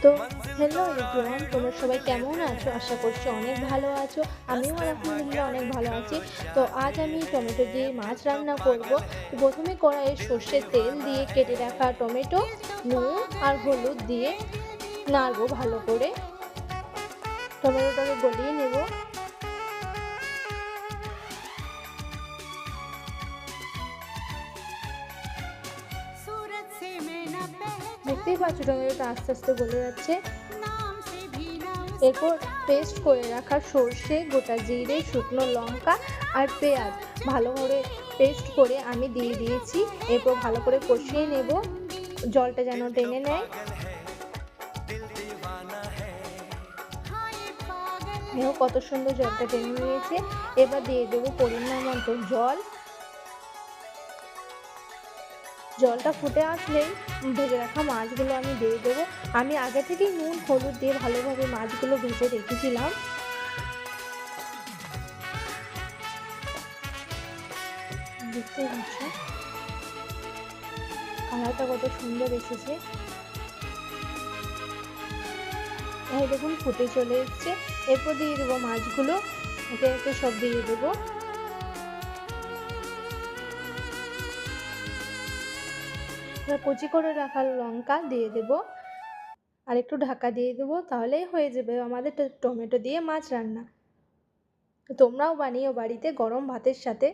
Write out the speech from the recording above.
তো hello everyone, তোমরা সবাই কেমন আছো? আশা করছি অনেক ভালো আছো। আমিও আলহামদুলিল্লাহ অনেক ভালো আছি। তো আজ আমি টমেটো দিয়ে মাছ রান্না করব। তো প্রথমে কড়াইয়ে সর্ষের তেল দিয়ে কেটে রাখা টমেটো, নুন আর হলুদ দিয়ে নাড়বো ভালো করে। টমেটোটাকে গলিয়ে নেব। দেখতেই পাচ্ছ টমেটোটা আস্তে আস্তে গলে যাচ্ছে। এরপর পেস্ট করে রাখা সর্ষে, গোটা জিরে, শুকনো লঙ্কা আর পেঁয়াজ ভালো করে পেস্ট করে আমি দিয়ে দিয়েছি। এরপর ভালো করে কষিয়ে নেব, জলটা যেন টেনে নেয়। দেখো কত সুন্দর জলটা টেনে নিয়েছে। এবার দিয়ে দেবো পরিমাণ মতো জল। জলটা ফুটে আসলেই ভেজে রাখা মাছগুলো আমি দিয়ে দেবো। আমি আগে থেকেই নুন হলুদ দিয়ে ভালোভাবে মাছগুলো ভেজে রেখেছিলাম। দেখতে পাচ্ছ কালারটা কত সুন্দর এসেছে। এই দেখুন ফুটে চলে এসছে। এরপর দিয়ে দেবো মাছগুলো, একে একে সব দিয়ে দেবো। কুচি করে রাখা লঙ্কা দিয়ে দেব আর একটু ঢাকা দিয়ে দেবো, তাহলেই হয়ে যাবে আমাদের টমেটো দিয়ে মাছ রান্না। তোমরাও বানিও বাড়িতে গরম ভাতের সাথে।